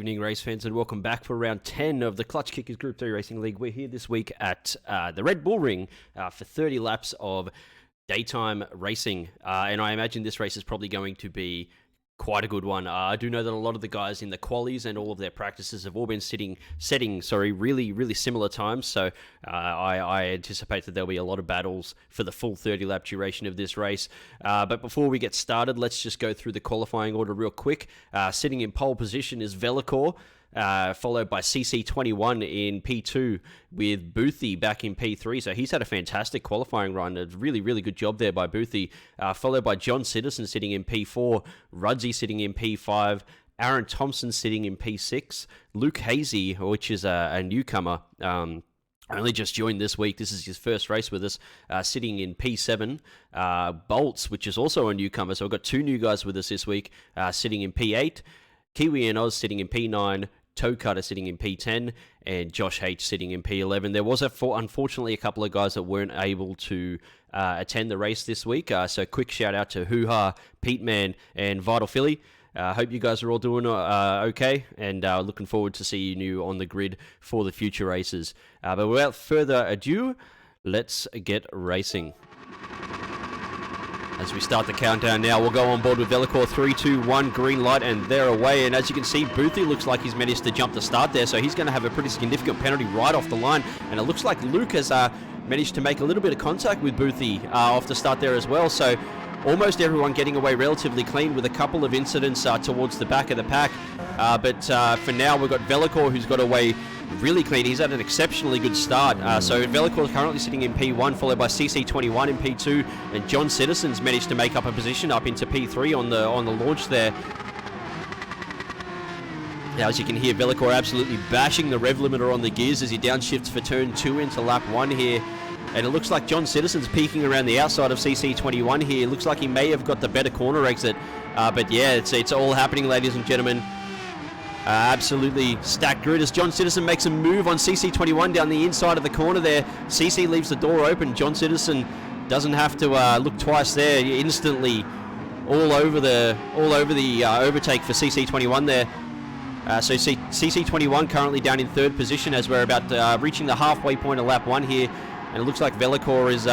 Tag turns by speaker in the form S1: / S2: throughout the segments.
S1: evening, race fans, and welcome back for round 10 of the Clutch Kickers Gr.3 Racing League. We're here this week at the Red Bull Ring for 30 laps of daytime racing, and I imagine this race is probably going to be quite a good one. I do know that a lot of the guys in the qualies and all of their practices have all been setting really similar times, so I anticipate that there'll be a lot of battles for the full 30-lap duration of this race. But before we get started, let's just go through the qualifying order real quick. Sitting in pole position is Velikor, followed by CC21 in P2 with Boothie back in P3. So he's had a fantastic qualifying run. A really good job there by Boothie. Followed by John Citizen sitting in P4, Rudzy sitting in P5, Aaron Thompson sitting in P6, Luke Hazy, which is a newcomer, only just joined this week. This is his first race with us, sitting in P7. Bolts, which is also a newcomer. So we've got two new guys with us this week, sitting in P8. Kiwi and Oz sitting in P9, Toe Cutter sitting in P10, and Josh H sitting in P11. There was, unfortunately, a couple of guys that weren't able to attend the race this week. So quick shout out to Hoo Ha, Pete Man, and Vital Philly. Hope you guys are all doing okay, and looking forward to seeing you on the grid for the future races. But without further ado, let's get racing. As we start the countdown now, we'll go on board with Velikor. 3, 2, 1, green light, and they're away. And as you can see, Boothie looks like he's managed to jump the start there, so he's going to have a pretty significant penalty right off the line. And it looks like Luke has managed to make a little bit of contact with Boothie off the start there as well. So almost everyone getting away relatively clean with a couple of incidents towards the back of the pack. But for now, we've got Velikor, who's got away really clean. He's had an exceptionally good start. So Velikor is currently sitting in P1, followed by CC21 in P2, and John Citizen's managed to make up a position up into P3 on the launch there. Now, as you can hear, Velikor absolutely bashing the rev limiter on the gears as he downshifts for turn 2 into lap 1 here. And it looks like John Citizen's peeking around the outside of CC21 here. Looks like he may have got the better corner exit. But yeah, it's all happening, ladies and gentlemen. Absolutely stacked grid as John Citizen makes a move on CC21 down the inside of the corner there. CC leaves the door open. John Citizen doesn't have to look twice there. Instantly all over the overtake for CC21 there. So CC21 currently down in third position as we're about reaching the halfway point of lap 1 here. And it looks like Velikor is,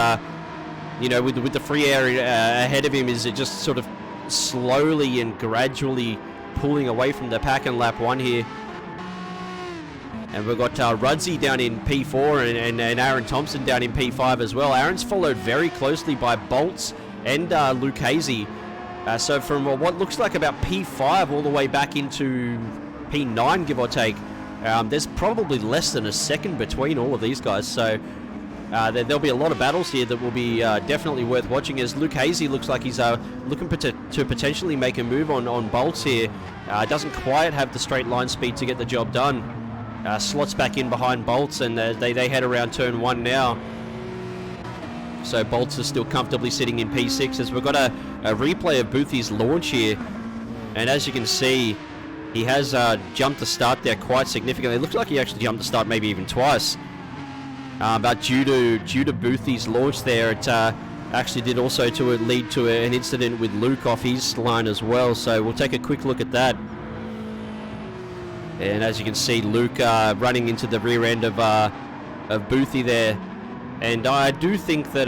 S1: with the free air ahead of him, is just sort of slowly and gradually pulling away from the pack in lap 1 here. And we've got Rudzy down in P4 and Aaron Thompson down in P5 as well. Aaron's followed very closely by Bolts and Luke Hazy. So from what looks like about P5 all the way back into P9, give or take, there's probably less than a second between all of these guys. So there'll be a lot of battles here that will be definitely worth watching, as Luke Hazy looks like he's looking to potentially make a move on Bolts here. Doesn't quite have the straight line speed to get the job done. Slots back in behind Bolts, and they head around turn 1 now. So Bolts is still comfortably sitting in P6 as we've got a replay of Boothie's launch here. And as you can see, he has jumped the start there quite significantly. It looks like he actually jumped the start maybe even twice. But due to Boothie's launch there, it actually did also lead to an incident with Luke off his line as well. So we'll take a quick look at that. And as you can see, Luke running into the rear end of Boothie there. And I do think that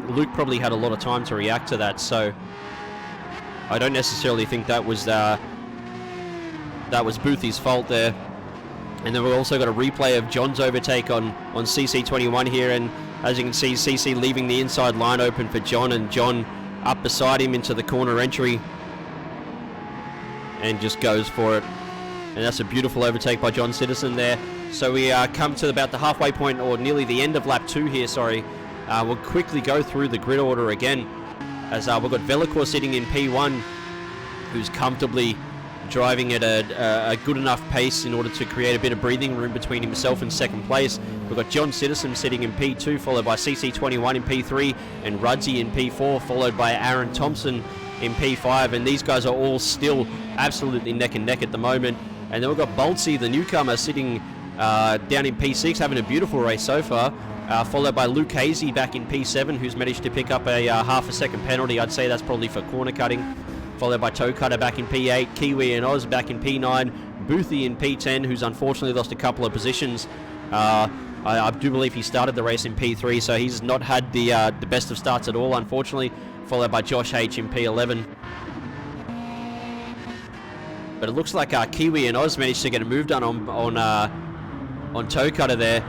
S1: Luke probably had a lot of time to react to that. So I don't necessarily think that was Boothie's fault there. And then we've also got a replay of John's overtake on CC21 here, and as you can see, CC leaving the inside line open for John, and John up beside him into the corner entry and just goes for it. And that's a beautiful overtake by John Citizen there. So we come to about the halfway point, or nearly the end of lap 2 here, sorry. We'll quickly go through the grid order again, as we've got Velikor sitting in P1, who's comfortably driving at a good enough pace in order to create a bit of breathing room between himself and second place. We've got John Citizen sitting in P2, followed by CC21 in P3, and Rudzy in P4, followed by Aaron Thompson in P5, and these guys are all still absolutely neck and neck at the moment. And then we've got Boltsy, the newcomer, sitting down in P6, having a beautiful race so far, followed by Luke Hazy back in P7, who's managed to pick up a half a second penalty. I'd say that's probably for corner cutting. Followed by Toe Cutter back in P8, Kiwi and Oz back in P9, Boothie in P10, who's unfortunately lost a couple of positions. I do believe he started the race in P3, so he's not had the best of starts at all, unfortunately, followed by Josh H in P11. But it looks like Kiwi and Oz managed to get a move done on Toe Cutter there.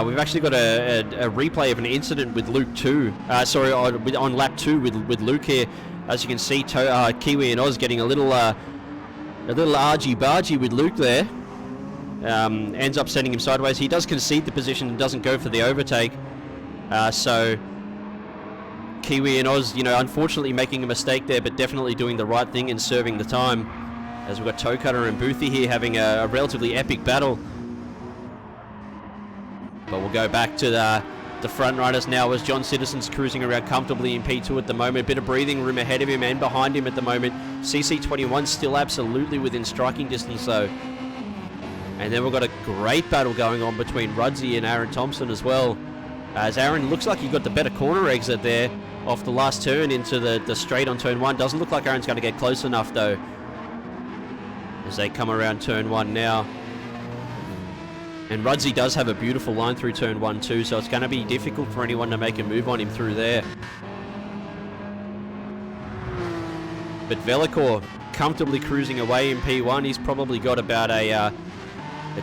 S1: We've actually got a replay of an incident with Luke 2. On lap 2 with Luke here. As you can see, Kiwi and Oz getting a little argy-bargy with Luke there. Ends up sending him sideways. He does concede the position and doesn't go for the overtake. So Kiwi and Oz, unfortunately making a mistake there, but definitely doing the right thing and serving the time. As we've got Toe Cutter and Boothie here having a relatively epic battle. But we'll go back to the front runners now as John Citizen's cruising around comfortably in P2 at the moment. Bit of breathing room ahead of him and behind him at the moment. CC21 still absolutely within striking distance though. And then we've got a great battle going on between Rudzy and Aaron Thompson as well. As Aaron looks like he got the better corner exit there off the last turn into the straight on turn 1. Doesn't look like Aaron's going to get close enough though. As they come around turn 1 now. And Rudzy does have a beautiful line through turn 1 too, so it's going to be difficult for anyone to make a move on him through there. But Velikor comfortably cruising away in P1. He's probably got about a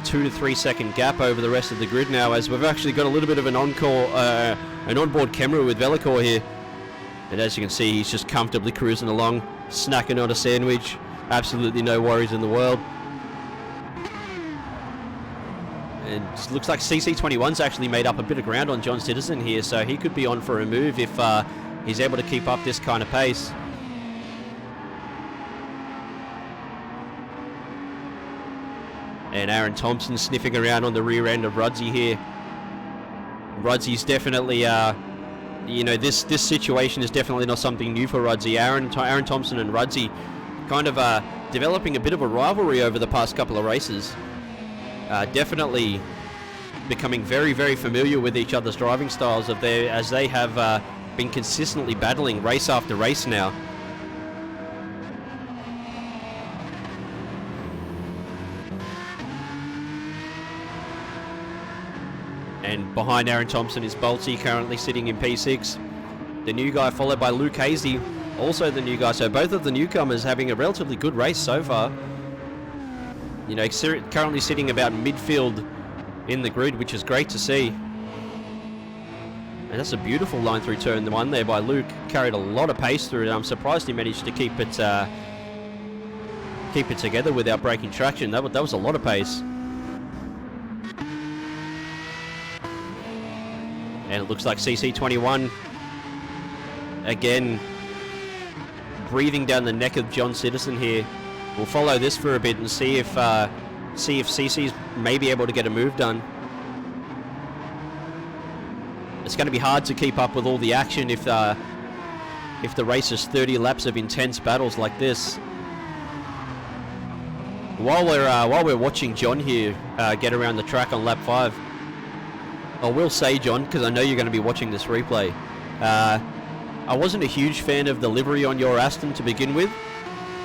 S1: 2 to 3 second gap over the rest of the grid now, as we've actually got a little bit of an onboard camera with Velikor here. And as you can see, he's just comfortably cruising along, snacking on a sandwich. Absolutely no worries in the world. And it looks like CC21's actually made up a bit of ground on John Citizen here, so he could be on for a move if he's able to keep up this kind of pace. And Aaron Thompson sniffing around on the rear end of Rudzy here. Rudzy's definitely, this situation is definitely not something new for Rudzy. Aaron Thompson and Rudzy kind of developing a bit of a rivalry over the past couple of races. Definitely becoming very, very familiar with each other's driving styles as they have been consistently battling race after race now. And behind Aaron Thompson is Bolty, currently sitting in P6. The new guy followed by Luke Hasey, also the new guy. So both of the newcomers having a relatively good race so far. Currently sitting about midfield in the grid, which is great to see. And that's a beautiful line through turn 1 there by Luke. Carried a lot of pace through it. I'm surprised he managed to keep it together without breaking traction. That was a lot of pace. And it looks like CC21 again breathing down the neck of John Citizen here. We'll follow this for a bit and see if CC's may be able to get a move done. It's going to be hard to keep up with all the action if the race is 30 laps of intense battles like this. While we're watching John here get around the track on lap 5, I will say, John, because I know you're going to be watching this replay, I wasn't a huge fan of the livery on your Aston to begin with.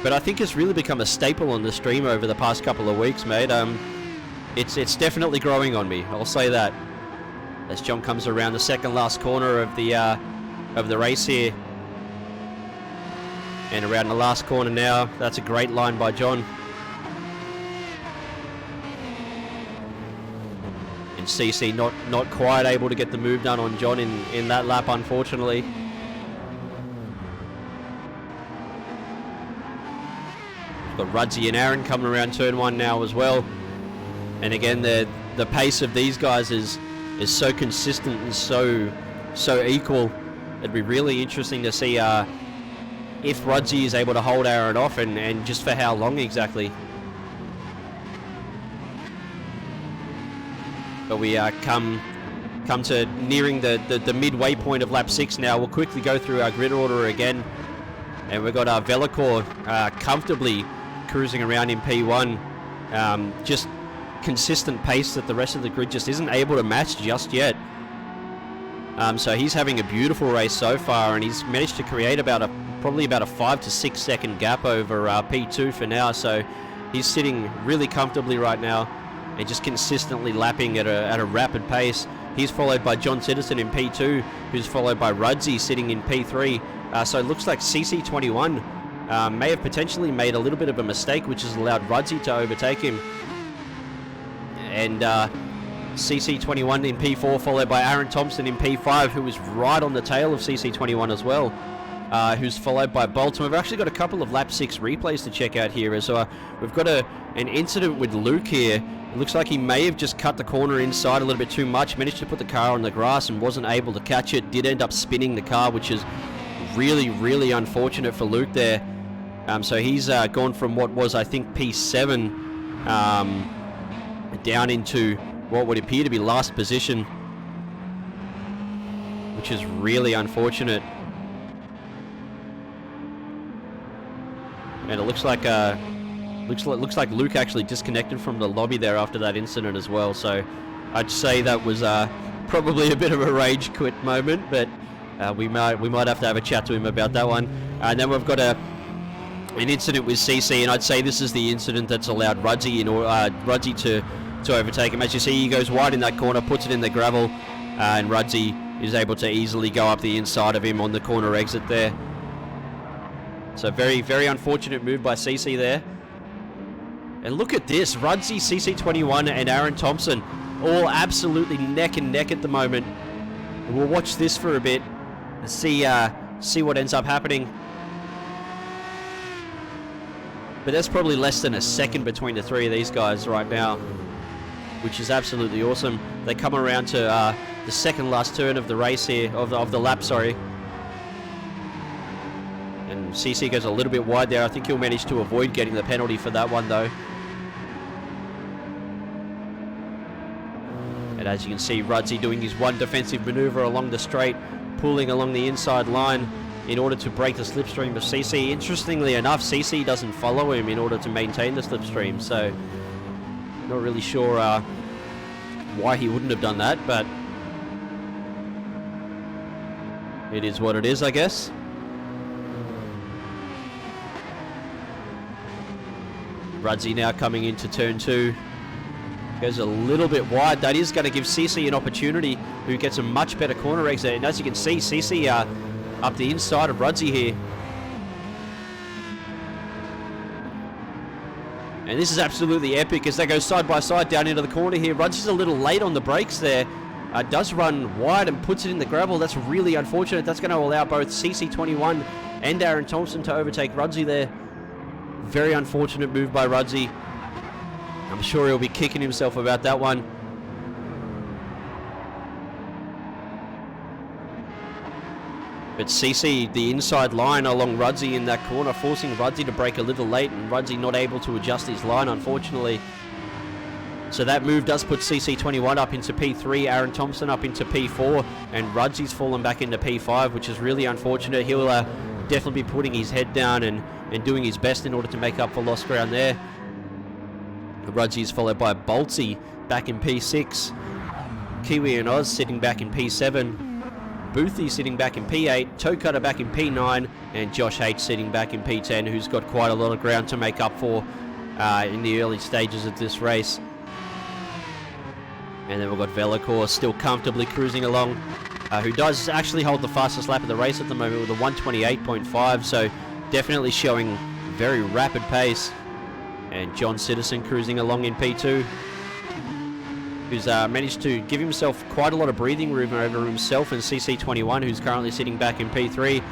S1: But I think it's really become a staple on the stream over the past couple of weeks, mate. It's definitely growing on me. I'll say that. As John comes around the second last corner of the race here, and around the last corner now. That's a great line by John. And CC not quite able to get the move done on John in that lap, unfortunately. Got Rudzy and Aaron coming around turn 1 now as well. And again, the pace of these guys is so consistent and so equal. It'd be really interesting to see if Rudzy is able to hold Aaron off and just for how long exactly. But we come to nearing the midway point of lap 6 now. We'll quickly go through our grid order again. And we've got Velikor comfortably cruising around in P1. Just consistent pace that the rest of the grid just isn't able to match just yet. So he's having a beautiful race so far, and he's managed to create probably about a 5 to 6 second gap over P2 for now. So He's sitting really comfortably right now and just consistently lapping at a rapid pace. He's followed by John Citizen in P2, who's followed by Rudzy sitting in P3. So it looks like CC21 may have potentially made a little bit of a mistake, which has allowed Rudzy to overtake him. And CC21 in P4, followed by Aaron Thompson in P5, who is right on the tail of CC21 as well, who's followed by Bolt. And we've actually got a couple of lap 6 replays to check out here, as we've got an incident with Luke here. It looks like he may have just cut the corner inside a little bit too much, managed to put the car on the grass and wasn't able to catch it, did end up spinning the car, which is really, really unfortunate for Luke there. So he's gone from what was, I think, P7 down into what would appear to be last position, which is really unfortunate. And it looks like Luke actually disconnected from the lobby there after that incident as well. So I'd say that was probably a bit of a rage quit moment, but we might have to have a chat to him about that one. And then we've got an incident with CC, and I'd say this is the incident that's allowed Rudzy to overtake him. As you see, he goes wide in that corner, puts it in the gravel, and Rudzy is able to easily go up the inside of him on the corner exit there. So very, very unfortunate move by CC there. And look at this, Rudzy, CC21 and Aaron Thompson all absolutely neck and neck at the moment. And we'll watch this for a bit and see what ends up happening. But there's probably less than a second between the three of these guys right now, which is absolutely awesome. They come around to the second last turn of the race here, of the lap, sorry. And CC goes a little bit wide there. I think he'll manage to avoid getting the penalty for that one though. And as you can see, Rudzy doing his one defensive maneuver along the straight, pulling along the inside line in order to break the slipstream of CC. Interestingly enough, CC doesn't follow him in order to maintain the slipstream, so not really sure why he wouldn't have done that, but it is what it is, I guess. Rudzy now coming into turn 2. Goes a little bit wide. That is going to give CC an opportunity, who gets a much better corner exit. And as you can see, CC up the inside of Rudzy here. And this is absolutely epic as they go side by side down into the corner here. Rudzy's a little late on the brakes there. Does run wide and puts it in the gravel. That's really unfortunate. That's going to allow both CC21 and Aaron Thompson to overtake Rudzy there. Very unfortunate move by Rudzy. I'm sure he'll be kicking himself about that one. But CC, the inside line along Rudzy in that corner, forcing Rudzy to brake a little late, and Rudzy not able to adjust his line, unfortunately. So that move does put CC21 up into P3, Aaron Thompson up into P4, and Rudzy's fallen back into P5, which is really unfortunate. He'll definitely be putting his head down and doing his best in order to make up for lost ground there. Rudzy is followed by Boltsy back in P6, Kiwi and Oz sitting back in P7, Boothy sitting back in P8, Toe Cutter back in P9, and Josh H sitting back in P10, who's got quite a lot of ground to make up for in the early stages of this race. And then we've got Velikor still comfortably cruising along, who does actually hold the fastest lap of the race at the moment with a 128.5, so definitely showing very rapid pace. And John Citizen cruising along in P2, who's managed to give himself quite a lot of breathing room over himself and CC21, who's currently sitting back in P3.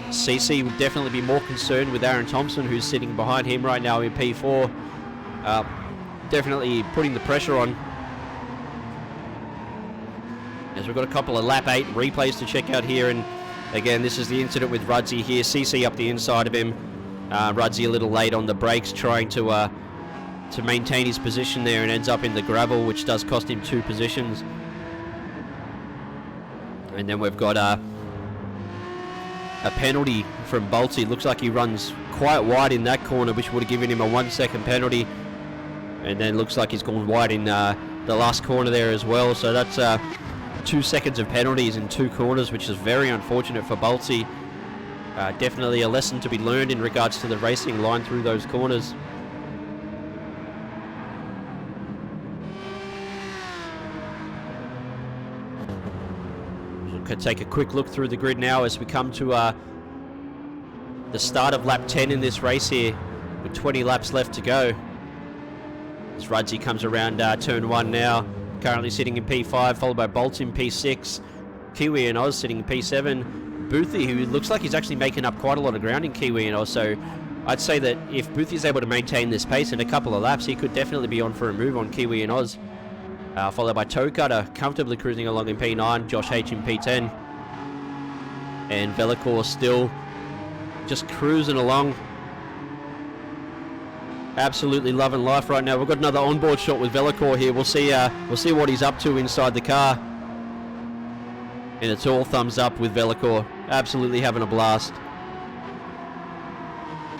S1: CC would definitely be more concerned with Aaron Thompson, who's sitting behind him right now in P4. Definitely putting the pressure on. As we've got a couple of lap 8 replays to check out here, and again, this is the incident with Rudzy here. CC up the inside of him. Rudzy a little late on the brakes, trying to maintain his position there, and ends up in the gravel, which does cost him 2 positions. And then we've got a penalty from Boltsy. Looks like he runs quite wide in that corner, which would have given him a 1-second penalty. And then looks like he's gone wide in the last corner there as well. So that's 2 seconds of penalties in 2 corners, which is very unfortunate for Boltsy. Definitely a lesson to be learned in regards to the racing line through those corners. We could take a quick look through the grid now as we come to the start of lap 10 in this race here, with 20 laps left to go. As Rudzy comes around turn 1 now, currently sitting in P5, followed by Bolt in P6, Kiwi and Oz sitting in P7. Boothie, who looks like he's actually making up quite a lot of ground in Kiwi and Oz, so I'd say that if Boothie's able to maintain this pace in a couple of laps, he could definitely be on for a move on Kiwi and Oz. Followed by Toe Cutter, comfortably cruising along in P9, Josh H in P10. And Velicor still just cruising along. Absolutely loving life right now. We've got another onboard shot with Velicor here. We'll see what he's up to inside the car. And it's all thumbs up with Velicor. Absolutely having a blast.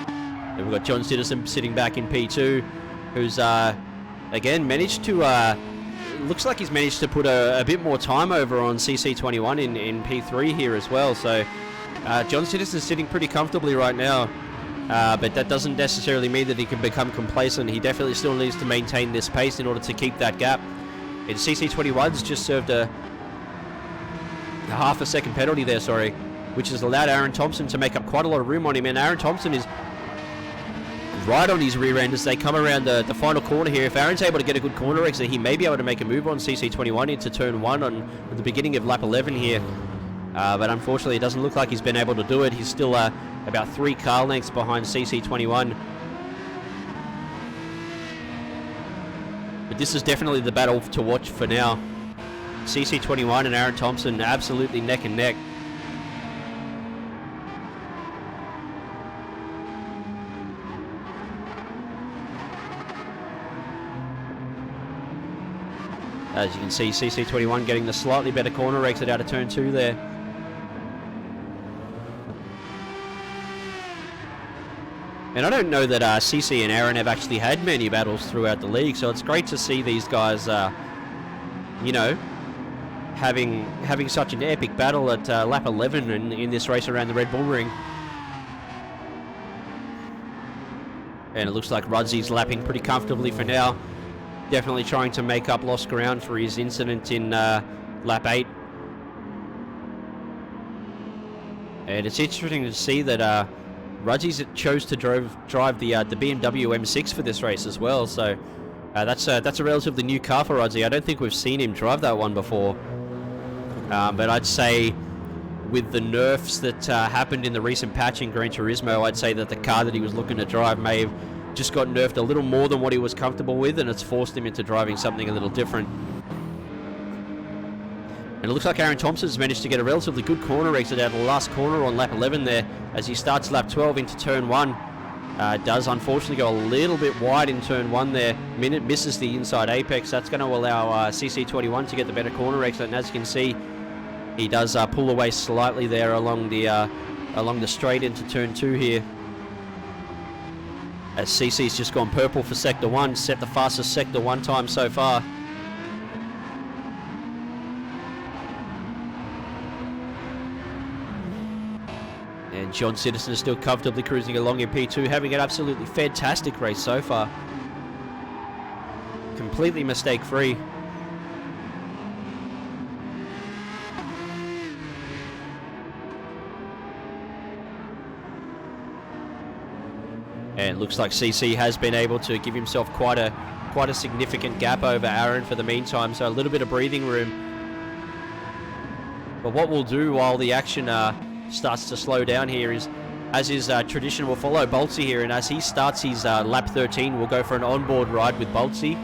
S1: Then we've got John Citizen sitting back in P2, who's again managed to looks like he's managed to put a bit more time over on CC21 in P3 here as well. So John Citizen's sitting pretty comfortably right now. But that doesn't necessarily mean that he can become complacent. He definitely still needs to maintain this pace in order to keep that gap. And CC21's just served a half a second penalty there, which has allowed Aaron Thompson to make up quite a lot of room on him. And Aaron Thompson is right on his rear end as they come around the final corner here. If Aaron's able to get a good corner exit, he may be able to make a move on CC21 into turn 1 on the beginning of lap 11 here. But unfortunately, it doesn't look like he's been able to do it. He's still about 3 car lengths behind CC21. But this is definitely the battle to watch for now. CC21 and Aaron Thompson absolutely neck and neck. As you can see, CC21 getting the slightly better corner exit out of turn 2 there. And I don't know that CC and Aaron have actually had many battles throughout the league, so it's great to see these guys, you know, having such an epic battle at lap 11 in this race around the Red Bull Ring. And it looks like Rudzy's lapping pretty comfortably for now. Definitely trying to make up lost ground for his incident in lap 8. And it's interesting to see that Rudzy's chose to drive the BMW M6 for this race as well. So that's a relatively new car for Rudzy. I don't think we've seen him drive that one before. But I'd say with the nerfs that happened in the recent patch in Gran Turismo, I'd say that the car that he was looking to drive may have just got nerfed a little more than what he was comfortable with, and it's forced him into driving something a little different. And it looks like Aaron Thompson's managed to get a relatively good corner exit out of the last corner on lap 11 there as he starts lap 12 into turn 1. Does unfortunately go a little bit wide in turn 1 there. Misses the inside apex. That's going to allow CC21 to get the better corner exit, and as you can see, he does pull away slightly there along the straight into turn 2 here. As CC's just gone purple for Sector 1, set the fastest Sector 1 time so far. And John Citizen is still comfortably cruising along in P2, having an absolutely fantastic race so far. Completely mistake-free. And it looks like CC has been able to give himself quite a significant gap over Aaron for the meantime, so a little bit of breathing room. But what we'll do while the action starts to slow down here is, as is tradition, we'll follow Boltsy here, and as he starts his lap 13, we'll go for an onboard ride with Boltsy.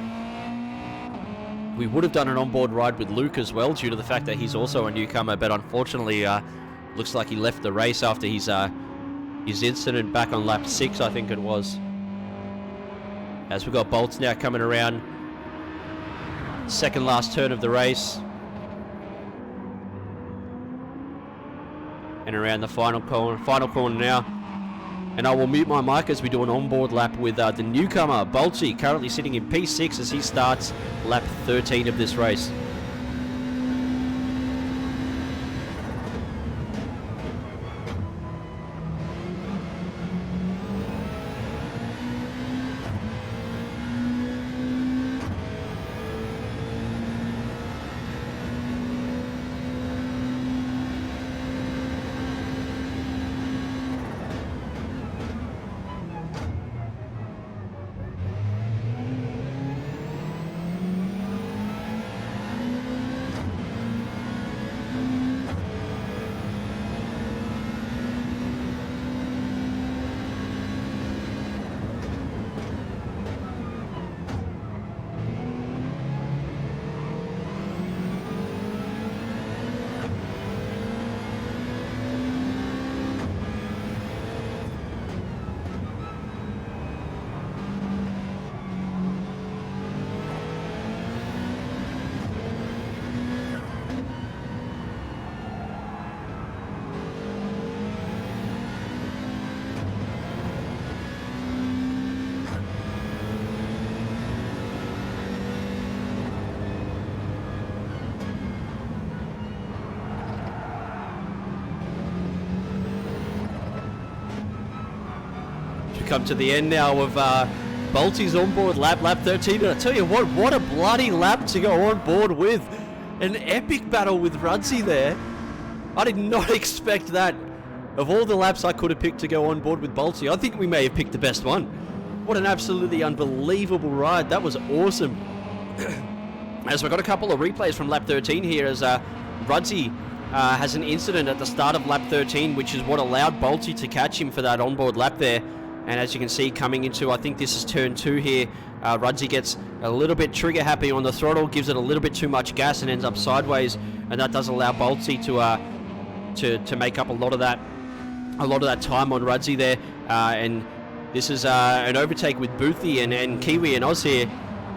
S1: We would have done an onboard ride with Luke as well, due to the fact that he's also a newcomer, but unfortunately looks like he left the race after his incident back on lap 6, I think it was. As we've got Bolts now coming around second last turn of the race. And around the final corner now. And I will mute my mic as we do an onboard lap with the newcomer, Boltsy, currently sitting in P6 as he starts lap 13 of this race. come to the end now of Bolty's onboard lap 13. And I tell you what a bloody lap to go on board with. An epic battle with Rudzy there. I did not expect that. Of all the laps I could have picked to go on board with Bolty, I think we may have picked the best one. What an absolutely unbelievable ride. That was awesome. As we've got a couple of replays from lap 13 here, as Rudzy has an incident at the start of lap 13, which is what allowed Bolty to catch him for that onboard lap there. And as you can see, coming into, I think this is turn 2 here, Rudzy gets a little bit trigger happy on the throttle, gives it a little bit too much gas and ends up sideways, and that does allow Bolty to make up a lot of that time on Rudzy there. And this is an overtake with Boothie and Kiwi and Oz here.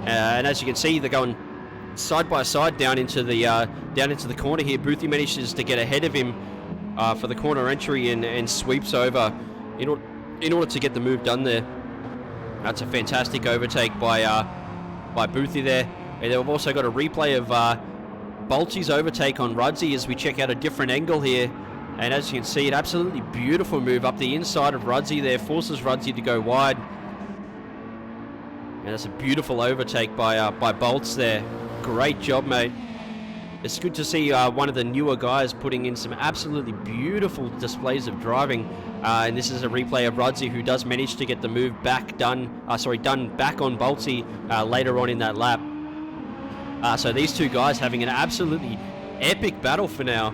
S1: And as you can see, they're going side by side down into the corner here. Boothie manages to get ahead of him for the corner entry and sweeps over in order to get the move done there. That's a fantastic overtake by Boothie there. And then we've also got a replay of Bolty's overtake on Rudzy as we check out a different angle here. And as you can see, an absolutely beautiful move up the inside of Rudzy there, forces Rudzy to go wide. And that's a beautiful overtake by Bolts there. Great job, mate. It's good to see one of the newer guys putting in some absolutely beautiful displays of driving. And this is a replay of Rudzy, who does manage to get the move done back on Bolty later on in that lap. So these two guys having an absolutely epic battle for now.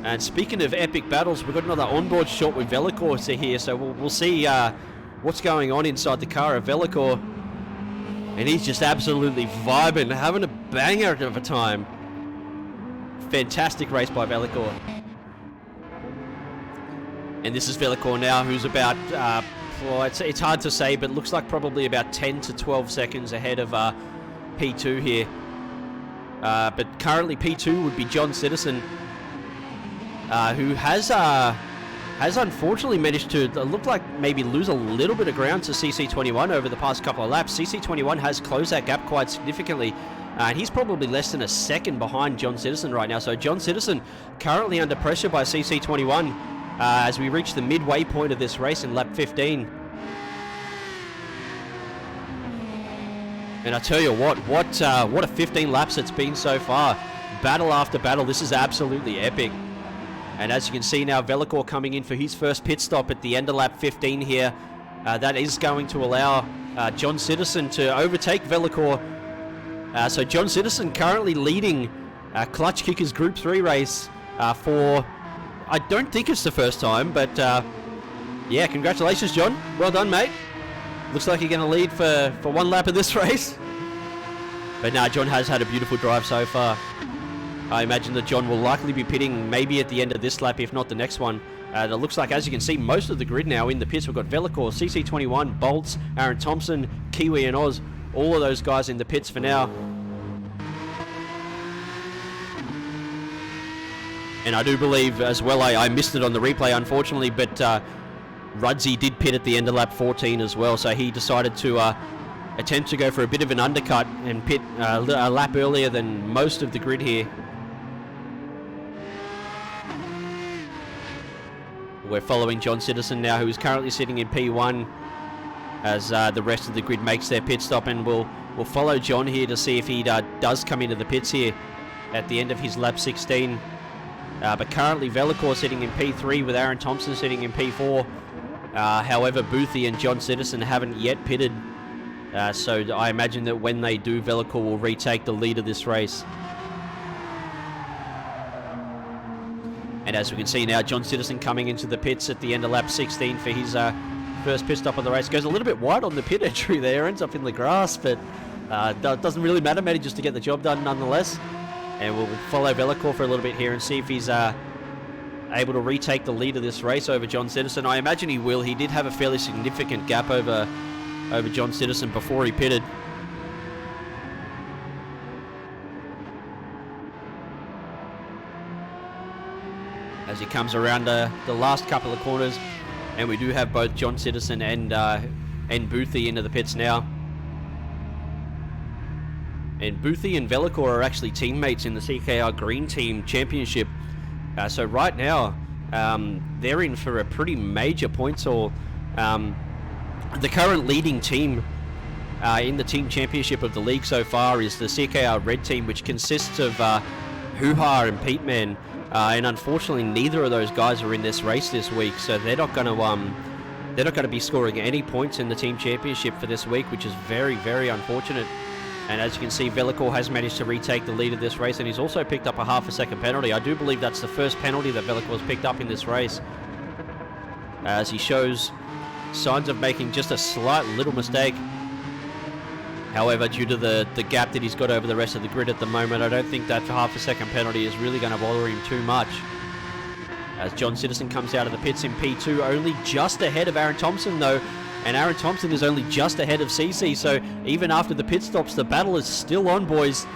S1: And speaking of epic battles, we've got another onboard shot with Velikor here, so we'll see what's going on inside the car of Velikor. And he's just absolutely vibing, having a banger of a time. Fantastic race by Velikor. And this is Velikor now, who's about, well, it's hard to say, but looks like probably about 10 to 12 seconds ahead of P2 here. But currently P2 would be John Citizen, who has unfortunately managed to look like maybe lose a little bit of ground to CC21 over the past couple of laps. CC21 has closed that gap quite significantly, and he's probably less than a second behind John Citizen right now. So John Citizen currently under pressure by CC21 as we reach the midway point of this race in lap 15. And I tell you what a 15 laps it's been so far. Battle after battle, this is absolutely epic. And as you can see now, Velikor coming in for his first pit stop at the end of lap 15 here. That is going to allow John Citizen to overtake Velikor. So John Citizen currently leading Clutch Kickers Gr.3 race for, I don't think it's the first time, but yeah, congratulations, John. Well done, mate. Looks like you're going to lead for one lap of this race. But now John has had a beautiful drive so far. I imagine that John will likely be pitting maybe at the end of this lap, if not the next one. It looks like, as you can see, most of the grid now in the pits. We've got Velikor, CC21, Bolts, Aaron Thompson, Kiwi and Oz. All of those guys in the pits for now. And I do believe as well, I missed it on the replay unfortunately, but Rudzy did pit at the end of lap 14 as well. So he decided to attempt to go for a bit of an undercut and pit a lap earlier than most of the grid here. We're following John Citizen now, who is currently sitting in P1 as the rest of the grid makes their pit stop, and we'll follow John here to see if he does come into the pits here at the end of his lap 16. But currently Velikor sitting in P3 with Aaron Thompson sitting in P4. However, Boothie and John Citizen haven't yet pitted. So I imagine that when they do, Velikor will retake the lead of this race. And as we can see now, John Citizen coming into the pits at the end of lap 16 for his first pit stop of the race. Goes a little bit wide on the pit entry there, ends up in the grass, but doesn't really matter, manages to get the job done nonetheless. And we'll follow Velikor for a little bit here and see if he's able to retake the lead of this race over John Citizen. I imagine he will. He did have a fairly significant gap over John Citizen before he pitted. As he comes around the last couple of corners, and we do have both John Citizen and Boothie into the pits now. And Boothie and Velikor are actually teammates in the CKR Green Team Championship. So right now, they're in for a pretty major points haul The current leading team in the team championship of the league so far is the CKR Red team, which consists of Hoo-Ha and Pete Man, and unfortunately neither of those guys are in this race this week, so they're not going to be scoring any points in the team championship for this week, which is very, very unfortunate. And as you can see, Velikor has managed to retake the lead of this race, and he's also picked up a half-a-second penalty. I do believe that's the first penalty that Velikor's picked up in this race, as he shows signs of making just a slight little mistake. However, due to the gap that he's got over the rest of the grid at the moment, I don't think that half-a-second penalty is really going to bother him too much. As John Citizen comes out of the pits in P2, only just ahead of Aaron Thompson though, and Aaron Thompson is only just ahead of CC, so even after the pit stops, the battle is still on, boys.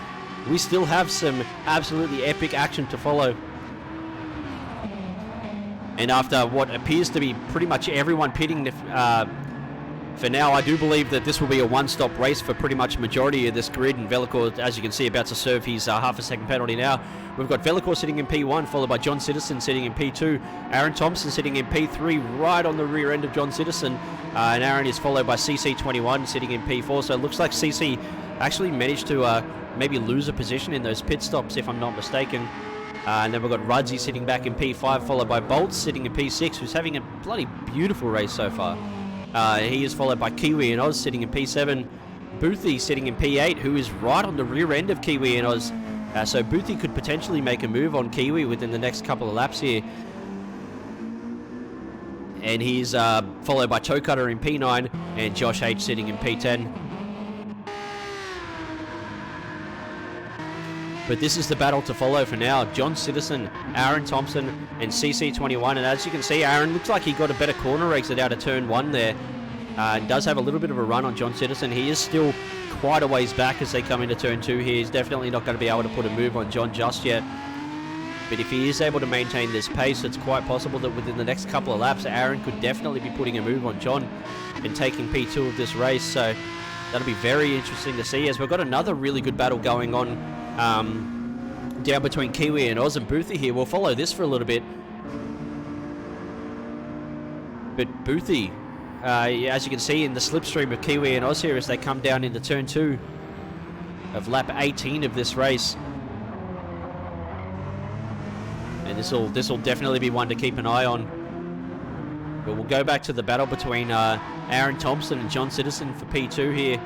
S1: We still have some absolutely epic action to follow. And after what appears to be pretty much everyone pitting for now, I do believe that this will be a one-stop race for pretty much majority of this grid, and Velikor, as you can see, about to serve his half-a-second penalty now. We've got Velikor sitting in P1, followed by John Citizen sitting in P2, Aaron Thompson sitting in P3, right on the rear end of John Citizen, and Aaron is followed by CC21 sitting in P4, so it looks like CC actually managed to maybe lose a position in those pit stops, if I'm not mistaken. And then we've got Rudzy sitting back in P5, followed by Bolts sitting in P6, who's having a bloody beautiful race so far. He is followed by Kiwi and Oz sitting in P7. Boothie sitting in P8, who is right on the rear end of Kiwi and Oz. So Boothie could potentially make a move on Kiwi within the next couple of laps here. And he's followed by Toe Cutter in P9 and Josh H sitting in P10. But this is the battle to follow for now. John Citizen, Aaron Thompson, and CC21. And as you can see, Aaron looks like he got a better corner exit out of turn 1 there. Does have a little bit of a run on John Citizen. He is still quite a ways back as they come into turn 2 here. He's definitely not going to be able to put a move on John just yet. But if he is able to maintain this pace, it's quite possible that within the next couple of laps, Aaron could definitely be putting a move on John and taking P2 of this race. So that'll be very interesting to see, as we've got another really good battle going on down between Kiwi and Oz and Boothie here. We'll follow this for a little bit. But Boothie, as you can see in the slipstream of Kiwi and Oz here as they come down into turn 2 of lap 18 of this race. And this will definitely be one to keep an eye on. But we'll go back to the battle between Aaron Thompson and John Citizen for P2 here.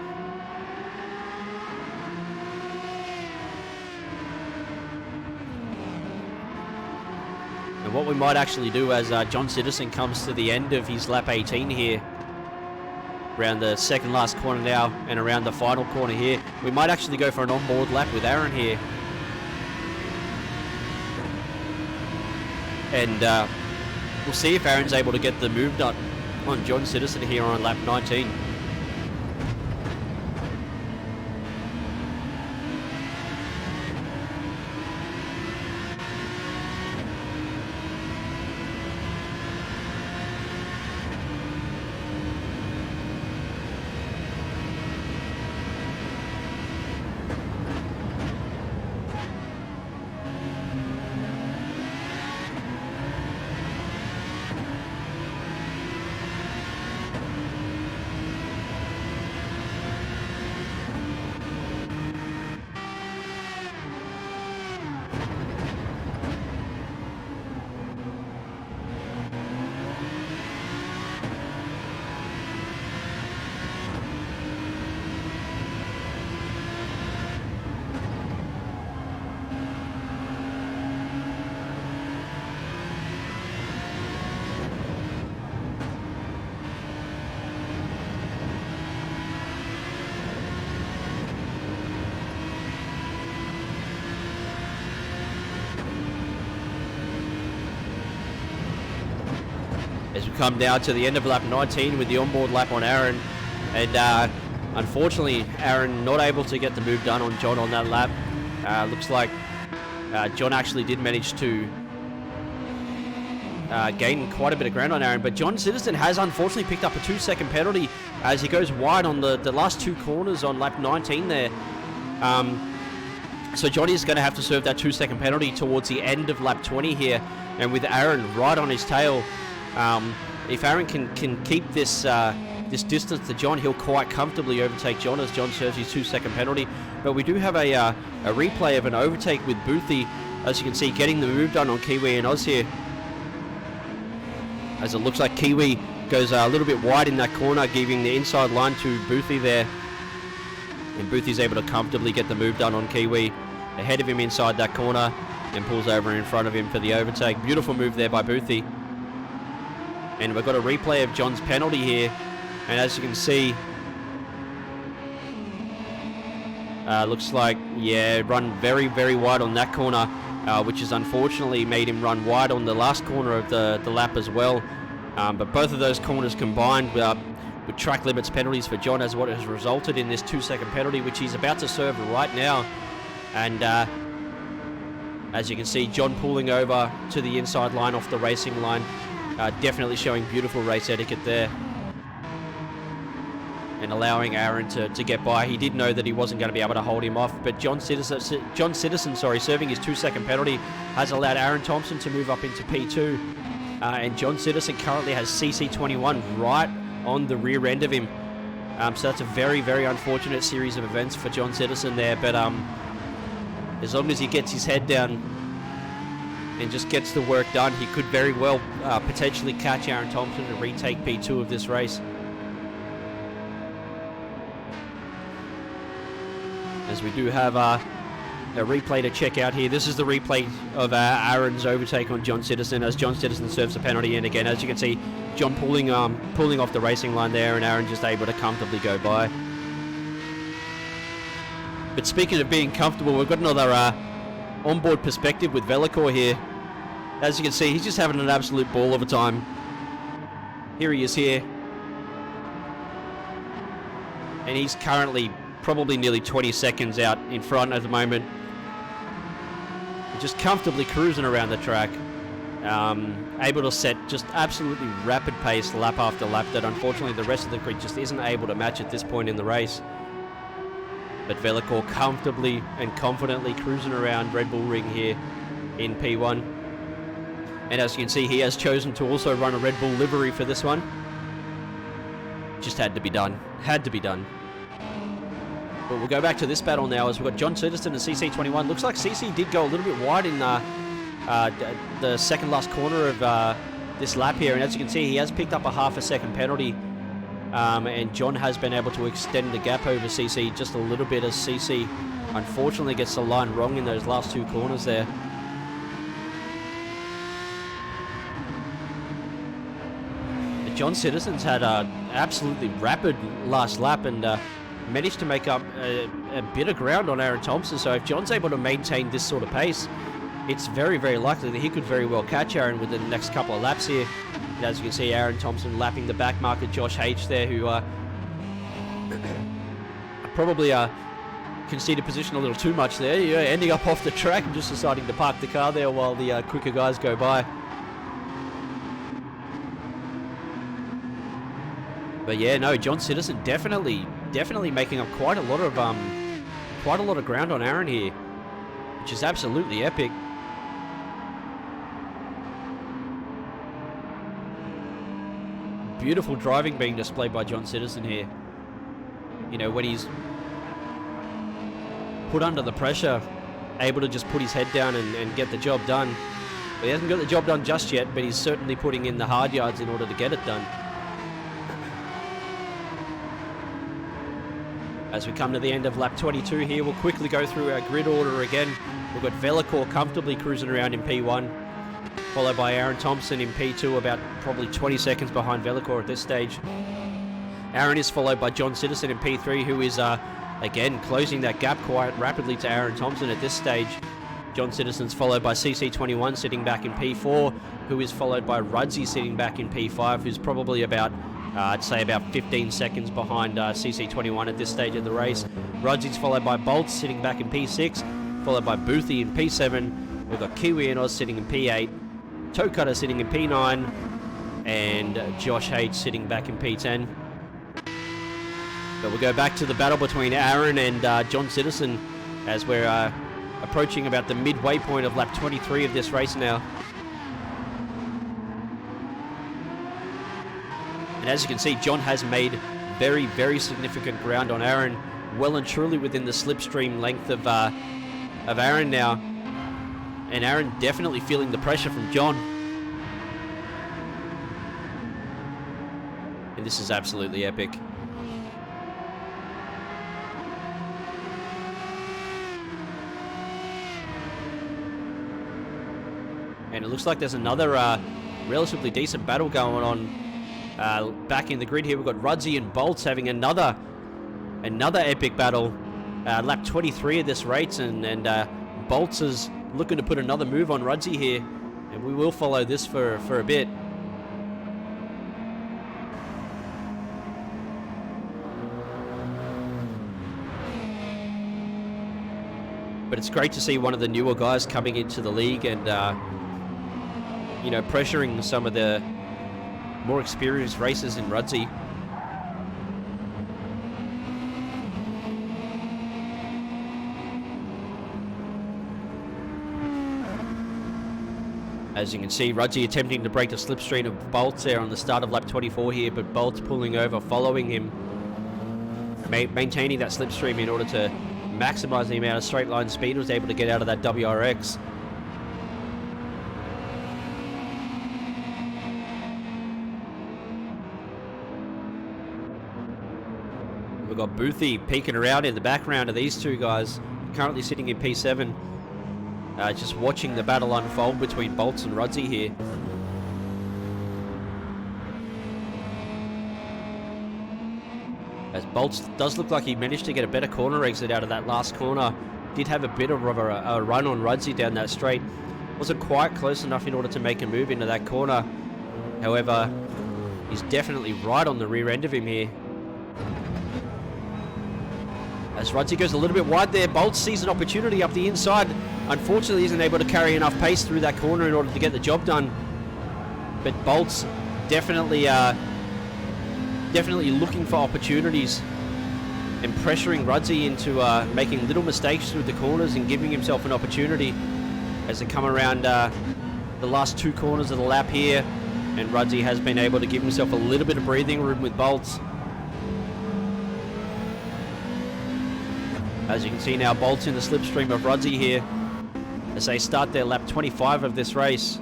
S1: And what we might actually do as John Citizen comes to the end of his lap 18 here, around the second last corner now and around the final corner here, we might actually go for an onboard lap with Aaron here. And we'll see if Aaron's able to get the move done on John Citizen here on lap 19. As we come down to the end of lap 19 with the onboard lap on Aaron, and unfortunately Aaron not able to get the move done on John on that lap. Looks like John actually did manage to gain quite a bit of ground on Aaron, but John Citizen has unfortunately picked up a 2-second penalty as he goes wide on the last 2 corners on lap 19 there. So Johnny is going to have to serve that 2-second penalty towards the end of lap 20 here, and with Aaron right on his tail, if Aaron can keep this this distance to John, he'll quite comfortably overtake John as John serves his 2-second penalty. But we do have a replay of an overtake with Boothie, as you can see, getting the move done on Kiwi and Oz here. As it looks like Kiwi goes a little bit wide in that corner, giving the inside line to Boothie there. And Boothie's able to comfortably get the move done on Kiwi. Ahead of him inside that corner, and pulls over in front of him for the overtake. Beautiful move there by Boothie. And we've got a replay of John's penalty here. And as you can see, looks like, yeah, run very, very wide on that corner, which has unfortunately made him run wide on the last corner of the lap as well. But both of those corners combined with track limits penalties for John as what has resulted in this 2-second penalty, which he's about to serve right now. And as you can see, John pulling over to the inside line off the racing line, definitely showing beautiful race etiquette there. And allowing Aaron to get by. He did know that he wasn't going to be able to hold him off, but John Citizen, serving his 2-second penalty, has allowed Aaron Thompson to move up into P2. And John Citizen currently has CC21 right on the rear end of him. So that's a very, very unfortunate series of events for John Citizen there, but as long as he gets his head down and just gets the work done, he could very well potentially catch Aaron Thompson and retake P2 of this race. As we do have a replay to check out here. This is the replay of Aaron's overtake on John Citizen as John Citizen serves the penalty. And again, as you can see, John pulling off the racing line there, and Aaron just able to comfortably go by. But speaking of being comfortable, we've got another onboard perspective with Velikor here. As you can see, he's just having an absolute ball of a time. Here he is here. And he's currently probably nearly 20 seconds out in front at the moment. Just comfortably cruising around the track. Able to set just absolutely rapid pace lap after lap that unfortunately the rest of the grid just isn't able to match at this point in the race. But Velikor comfortably and confidently cruising around Red Bull Ring here in P1. And as you can see, he has chosen to also run a Red Bull livery for this one. Just had to be done. Had to be done. But we'll go back to this battle now as we've got John Citizen and CC21. Looks like CC did go a little bit wide in the second last corner of this lap here. And as you can see, he has picked up a half a second penalty. And John has been able to extend the gap over CC just a little bit as CC unfortunately gets the line wrong in those last two corners there. But John Citizen's had an absolutely rapid last lap and managed to make up a bit of ground on Aaron Thompson. So if John's able to maintain this sort of pace, it's very, very likely that he could very well catch Aaron within the next couple of laps here. And as you can see, Aaron Thompson lapping the back marker Josh H there, who probably conceded position a little too much there. Yeah, ending up off the track and just deciding to park the car there while the quicker guys go by. But yeah, no, John Citizen definitely making up quite a lot of ground on Aaron here, which is absolutely epic. Beautiful driving being displayed by John Citizen here. You know, when he's put under the pressure, able to just put his head down and get the job done. But he hasn't got the job done just yet, but he's certainly putting in the hard yards in order to get it done. As we come to the end of lap 22 here, we'll quickly go through our grid order again. We've got Velikor comfortably cruising around in P1, followed by Aaron Thompson in P2, about probably 20 seconds behind Velikor at this stage. Aaron is followed by John Citizen in P3, who is, again, closing that gap quite rapidly to Aaron Thompson at this stage. John Citizen's followed by CC21 sitting back in P4, who is followed by Rudzy sitting back in P5, who's probably about I'd say about 15 seconds behind CC21 at this stage of the race. Rudzy's followed by Bolts sitting back in P6, followed by Boothie in P7. We've got Kiwi and Oz sitting in P8, Toe Cutter sitting in P9, and Josh H sitting back in P10. But we'll go back to the battle between Aaron and John Citizen as we're approaching about the midway point of lap 23 of this race now. And as you can see, John has made very, very significant ground on Aaron, well and truly within the slipstream length of Aaron now. And Aaron definitely feeling the pressure from John. And this is absolutely epic. And it looks like there's another relatively decent battle going on back in the grid here. We've got Rudzy and Bolts having another epic battle. Lap 23 of this race, and Bolts is looking to put another move on Rudzy here, and we will follow this for a bit. But it's great to see one of the newer guys coming into the league and you know, pressuring some of the more experienced racers in Rudzy. As you can see, Rudzy attempting to break the slipstream of Bolts there on the start of lap 24 here, but Bolts pulling over, following him, maintaining that slipstream in order to maximize the amount of straight line speed was able to get out of that WRX. We've got Boothie peeking around in the background of these two guys, currently sitting in P7. Just watching the battle unfold between Bolts and Rudzy here. As Bolts does look like he managed to get a better corner exit out of that last corner. Did have a bit of a run on Rudzy down that straight. Wasn't quite close enough in order to make a move into that corner. However, he's definitely right on the rear end of him here. As Rudzy goes a little bit wide there, Bolts sees an opportunity up the inside. Unfortunately, isn't able to carry enough pace through that corner in order to get the job done. But Bolts definitely looking for opportunities and pressuring Rudzy into making little mistakes through the corners and giving himself an opportunity as they come around the last two corners of the lap here. And Rudzy has been able to give himself a little bit of breathing room with Bolts. As you can see now, Bolts in the slipstream of Rudzy here as they start their lap 25 of this race.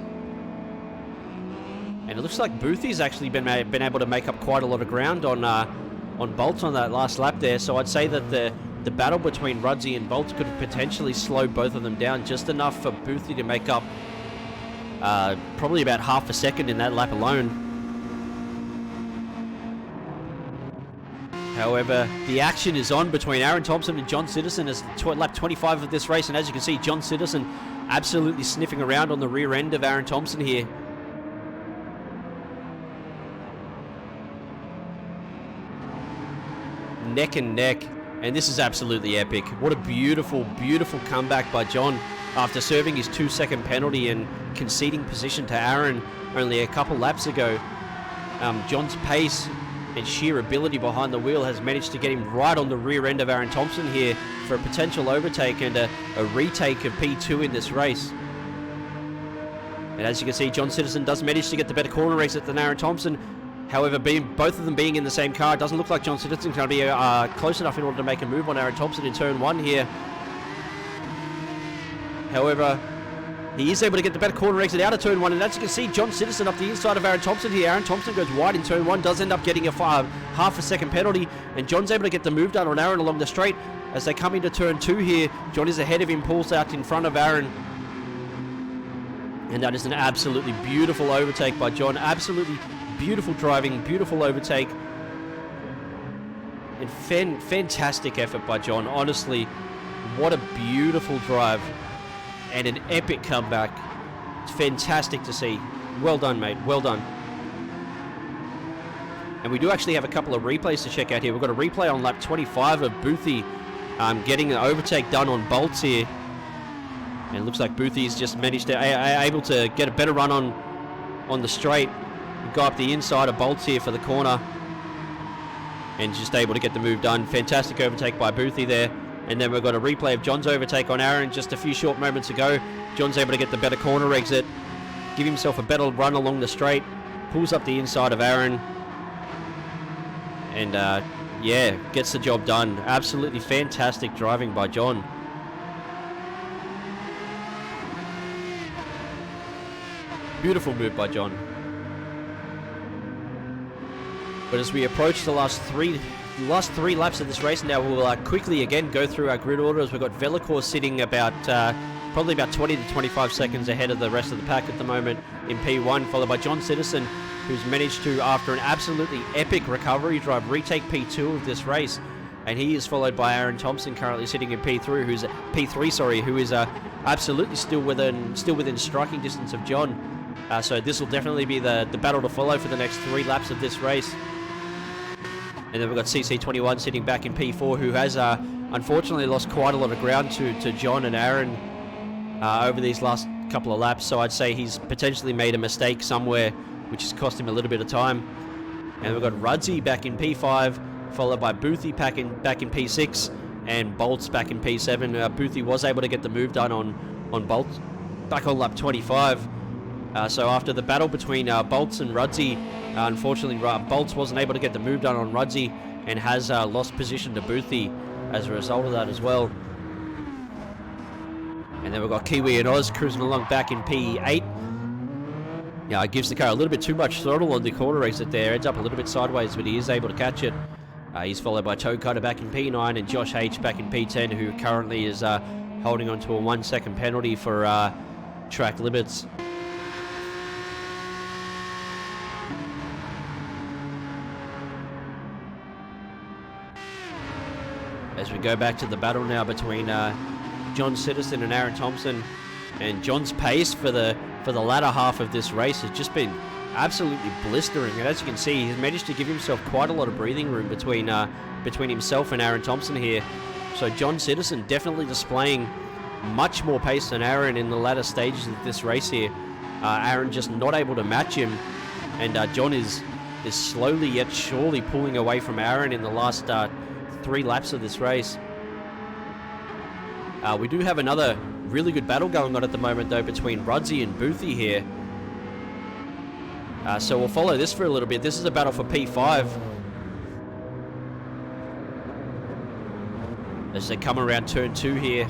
S1: And it looks like Boothie's actually been able to make up quite a lot of ground on Bolts on that last lap there. So I'd say that the battle between Rudzy and Bolts could potentially slow both of them down just enough for Boothie to make up probably about half a second in that lap alone. However, the action is on between Aaron Thompson and John Citizen as lap 25 of this race. And as you can see, John Citizen absolutely sniffing around on the rear end of Aaron Thompson here. Neck and neck. And this is absolutely epic. What a beautiful, beautiful comeback by John after serving his 2-second penalty and conceding position to Aaron only a couple laps ago. John's pace and sheer ability behind the wheel has managed to get him right on the rear end of Aaron Thompson here for a potential overtake and a retake of P2 in this race. And as you can see, John Citizen does manage to get the better corner exit than Aaron Thompson. However, both of them being in the same car, it doesn't look like John Citizen's going to be close enough in order to make a move on Aaron Thompson in turn 1 here. However, he is able to get the better corner exit out of turn 1, and as you can see, John Citizen up the inside of Aaron Thompson here. Aaron Thompson goes wide in turn 1, does end up getting a half a second penalty, and John's able to get the move done on Aaron along the straight. As they come into turn 2 here, John is ahead of him, pulls out in front of Aaron. And that is an absolutely beautiful overtake by John. Absolutely beautiful driving, beautiful overtake. And fantastic effort by John. Honestly, what a beautiful drive. And an epic comeback. It's fantastic to see. Well done, mate. Well done. And we do actually have a couple of replays to check out here. We've got a replay on lap 25 of Boothie getting an overtake done on Bolts here. And it looks like Boothie's just managed to able to get a better run on the straight. Go up the inside of Bolts here for the corner. And just able to get the move done. Fantastic overtake by Boothie there. And then we've got a replay of John's overtake on Aaron just a few short moments ago. John's able to get the better corner exit, give himself a better run along the straight, pulls up the inside of Aaron, And yeah, gets the job done. Absolutely fantastic driving by John. Beautiful move by John. But as we approach the last three laps of this race now, we'll quickly again go through our grid orders. We've got Velikor sitting about probably about 20 to 25 seconds ahead of the rest of the pack at the moment in P1, followed by John Citizen, who's managed to, after an absolutely epic recovery drive, retake P2 of this race. And he is followed by Aaron Thompson, currently sitting in P3, who is absolutely still within striking distance of John. So this will definitely be the battle to follow for the next 3 laps of this race. And then we've got CC21 sitting back in P4, who has unfortunately lost quite a lot of ground to John and Aaron over these last couple of laps. So I'd say he's potentially made a mistake somewhere, which has cost him a little bit of time. And we've got Rudzy back in P5, followed by Boothie back in P6, and Bolts back in P7. Boothie was able to get the move done on Bolts back on lap 25. So after the battle between Bolts and Rudzy, unfortunately Bolts wasn't able to get the move done on Rudzy and has lost position to Boothie as a result of that as well. And then we've got Kiwi and Oz cruising along back in P8. Yeah, it gives the car a little bit too much throttle on the corner exit there. Ends up a little bit sideways, but he is able to catch it. He's followed by Toe Cutter back in P9 and Josh H back in P10, who currently is holding on to a 1-second penalty for track limits. As we go back to the battle now between John Citizen and Aaron Thompson, and John's pace for the latter half of this race has just been absolutely blistering. And as you can see, he's managed to give himself quite a lot of breathing room between himself and Aaron Thompson here. So John Citizen definitely displaying much more pace than Aaron in the latter stages of this race here. Aaron just not able to match him, and John is slowly yet surely pulling away from Aaron in the last 3 laps of this race. We do have another really good battle going on at the moment, though, between Rudzy and Boothie here. So we'll follow this for a little bit. This is a battle for P5. As they come around turn 2 here.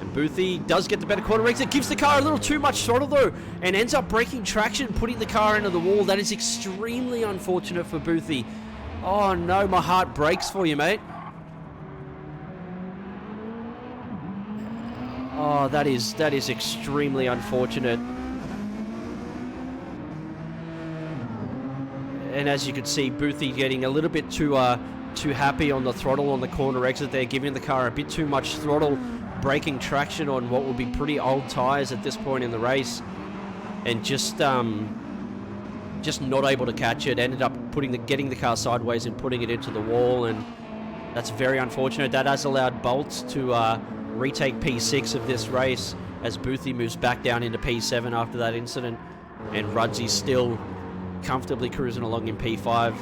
S1: And Boothie does get the better corner exit. Gives the car a little too much throttle, though, and ends up breaking traction, putting the car into the wall. That is extremely unfortunate for Boothie. Oh no, my heart breaks for you, mate. Oh, that is extremely unfortunate. And as you can see, Boothie getting a little bit too happy on the throttle on the corner exit there, giving the car a bit too much throttle, breaking traction on what will be pretty old tyres at this point in the race, and just not able to catch it. Ended up getting the car sideways and putting it into the wall, and that's very unfortunate. That has allowed Bolts to retake P6 of this race as Boothie moves back down into P7 after that incident, and Rudzy's still comfortably cruising along in P5.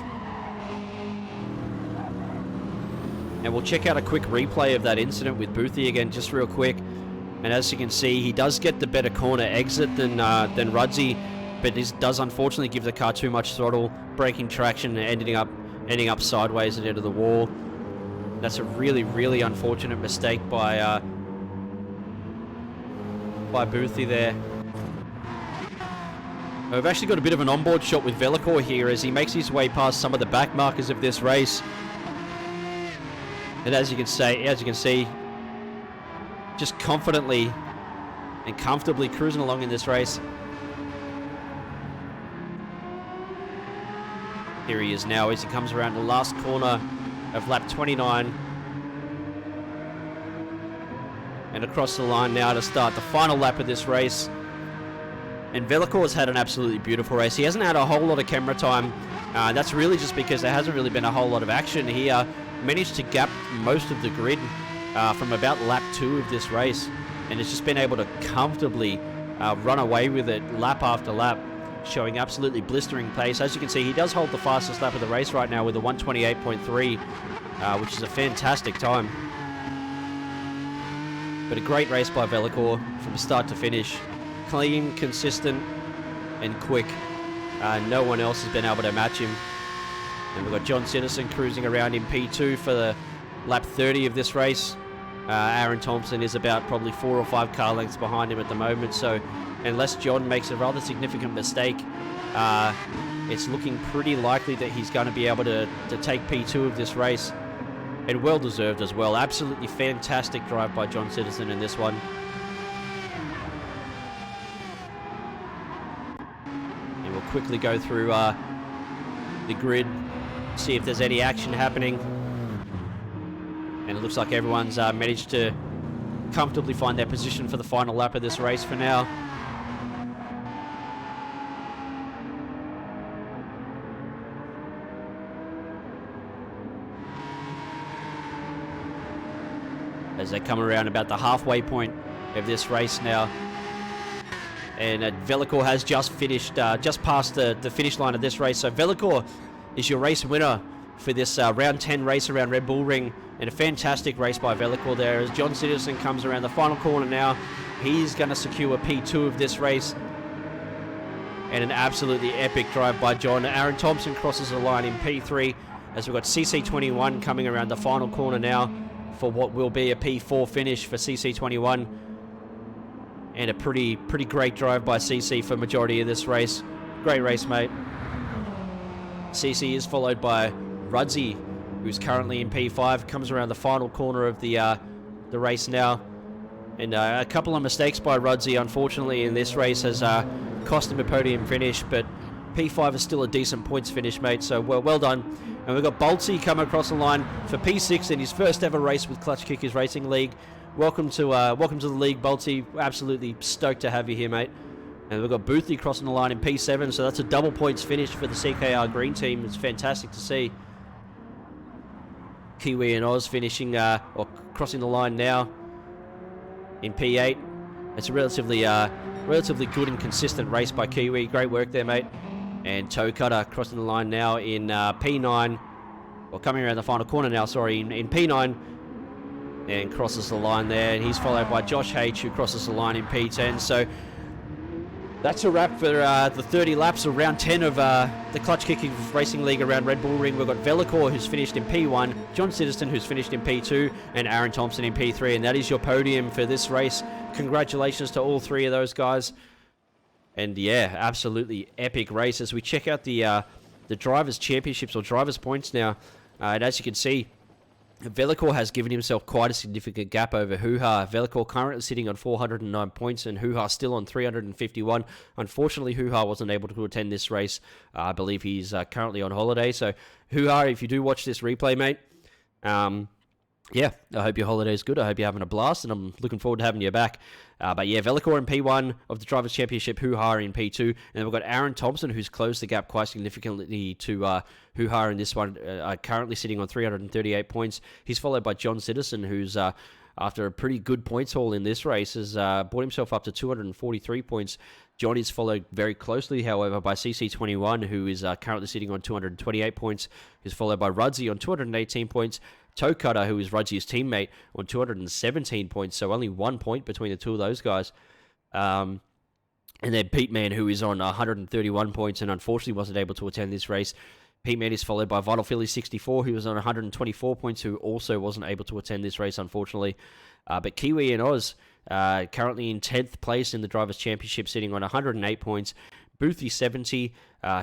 S1: And we'll check out a quick replay of that incident with Boothie again, just real quick. And as you can see, he does get the better corner exit than Rudzy, but this does unfortunately give the car too much throttle, breaking traction and ending up sideways and into the wall. That's a really, really unfortunate mistake by Boothie there. We've actually got a bit of an onboard shot with Velikor here as he makes his way past some of the back markers of this race. And as you can see, just confidently and comfortably cruising along in this race. Here he is now as he comes around the last corner of lap 29. And across the line now to start the final lap of this race. And Velikor's had an absolutely beautiful race. He hasn't had a whole lot of camera time. That's really just because there hasn't really been a whole lot of action. He managed to gap most of the grid from about lap 2 of this race, and has just been able to comfortably run away with it lap after lap, showing absolutely blistering pace. As you can see, he does hold the fastest lap of the race right now with a 1:28.3, which is a fantastic time. But a great race by Velikor from start to finish. Clean, consistent, and quick. No one else has been able to match him. And we've got John Citizen cruising around in P2 for the lap 30 of this race. Aaron Thompson is about probably 4 or 5 car lengths behind him at the moment. So unless John makes a rather significant mistake, it's looking pretty likely that he's going to be able to take P2 of this race. And well deserved as well. Absolutely fantastic drive by John Citizen in this one. And we'll quickly go through the grid, see if there's any action happening. And it looks like everyone's managed to comfortably find their position for the final lap of this race for now. As they come around about the halfway point of this race now. And Velikor has just finished, just past the finish line of this race. So Velikor is your race winner for this round 10 race around Red Bull Ring. And a fantastic race by Velikor there. As John Citizen comes around the final corner now, he's going to secure P2 of this race. And an absolutely epic drive by John. Aaron Thompson crosses the line in P3 as we've got CC21 coming around the final corner now for what will be a P4 finish for CC21. And a pretty great drive by CC for majority of this race. Great race, mate. CC is followed by Rudzi, who's currently in P5, comes around the final corner of the race now. And a couple of mistakes by Rudzi, unfortunately, in this race has cost him a podium finish, but P5 is still a decent points finish, mate, so well done. And we've got Boltsy come across the line for P6 in his first ever race with Clutch Kickers Racing League. Welcome to the league, Boltsy. Absolutely stoked to have you here, mate. And we've got Boothie crossing the line in P7, so that's a double points finish for the CKR Green team. It's fantastic to see. Kiwi and Oz finishing, or crossing the line now in P8. It's a relatively good and consistent race by Kiwi. Great work there, mate. And Toe Cutter crossing the line now in P9, or coming around the final corner now, sorry, in P9, and crosses the line there. And he's followed by Josh H, who crosses the line in P10. So that's a wrap for the 30 laps of round 10 of the Clutch Kickers Racing League around Red Bull Ring. We've got Velikor, who's finished in P1, John Citizen, who's finished in P2, and Aaron Thompson in P3. And that is your podium for this race. Congratulations to all three of those guys. And yeah, absolutely epic race. As we check out the Drivers' Championships or Drivers' Points now, and as you can see, Velikor has given himself quite a significant gap over Hoo-Ha. Velikor currently sitting on 409 points and Hoo-Ha still on 351. Unfortunately, Hoo-Ha wasn't able to attend this race. I believe he's currently on holiday. So, Hoo-Ha, if you do watch this replay, mate, yeah, I hope your holiday is good. I hope you're having a blast, and I'm looking forward to having you back. But yeah, Velikor in P1 of the Drivers' Championship, Hoo-Ha in P2. And then we've got Aaron Thompson, who's closed the gap quite significantly to Hoo-Ha in this one, currently sitting on 338 points. He's followed by John Citizen, who's, after a pretty good points haul in this race, has brought himself up to 243 points. John is followed very closely, however, by CC21, who is currently sitting on 228 points. He's followed by Rudzi on 218 points. Toe Cutter, who is Rudzi's teammate, on 217 points, so only 1 point between the two of those guys. And then Pete Man, who is on 131 points and unfortunately wasn't able to attend this race. Pete Man is followed by Vital Philly 64, who was on 124 points, who also wasn't able to attend this race, unfortunately. But Kiwi and Oz, currently in 10th place in the Drivers' Championship, sitting on 108 points. Boothie 70,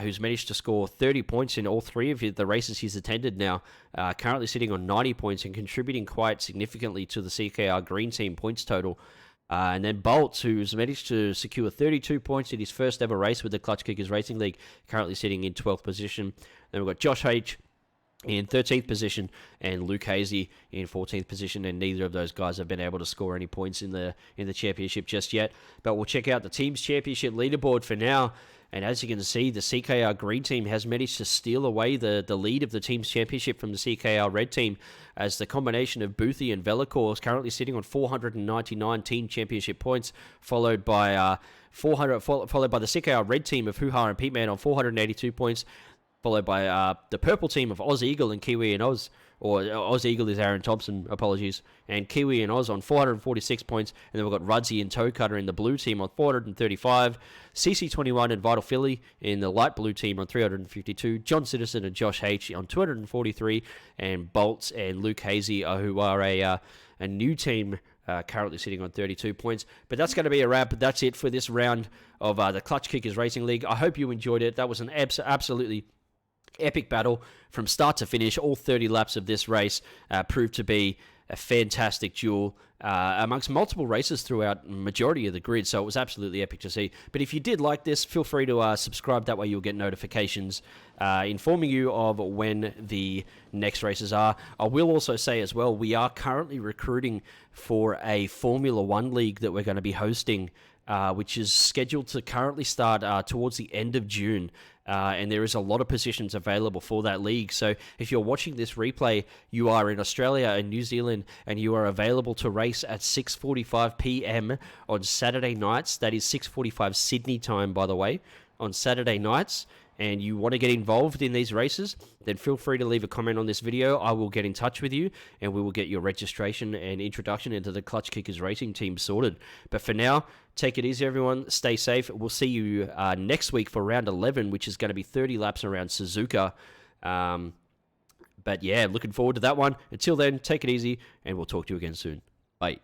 S1: who's managed to score 30 points in all three of the races he's attended now, currently sitting on 90 points and contributing quite significantly to the CKR Green Team points total. And then Bolts, who's managed to secure 32 points in his first ever race with the Clutch Kickers Racing League, currently sitting in 12th position. Then we've got Josh H in 13th position and Luke Hazy in 14th position, and neither of those guys have been able to score any points in the championship just yet. But we'll check out the team's championship leaderboard for now. And as you can see, the CKR Green Team has managed to steal away the lead of the team's championship from the CKR Red Team, as the combination of Boothie and Velikor is currently sitting on 499 team championship points, followed by the CKR Red Team of Hoo-Ha and Pete Man on 482 points, followed by the purple team of Oz Eagle and Kiwi and Oz or Oz Eagle is Aaron Thompson, apologies, and Kiwi and Oz on 446 points, and then we've got Rudsy and Toe Cutter in the blue team on 435, CC21 and Vital Philly in the light blue team on 352, John Citizen and Josh H on 243, and Bolts and Luke Hazy, who are a new team, currently sitting on 32 points. But that's going to be a wrap. That's it for this round of the Clutch Kickers Racing League. I hope you enjoyed it. That was an absolutely epic battle from start to finish. All 30 laps of this race proved to be a fantastic duel amongst multiple races throughout majority of the grid, so it was absolutely epic to see. But if you did like this, feel free to subscribe. That way you'll get notifications informing you of when the next races are. I will also say as well, we are currently recruiting for a Formula One league that we're going to be hosting, which is scheduled to currently start towards the end of June. And there is a lot of positions available for that league. So if you're watching this replay, you are in Australia and New Zealand, and you are available to race at 6:45 p.m. on Saturday nights. That is 6:45 Sydney time, by the way, on Saturday nights, and you want to get involved in these races, then feel free to leave a comment on this video. I will get in touch with you, and we will get your registration and introduction into the Clutch Kickers Racing team sorted. But for now, take it easy, everyone. Stay safe. We'll see you next week for round 11, which is going to be 30 laps around Suzuka. But yeah, looking forward to that one. Until then, take it easy, and we'll talk to you again soon. Bye.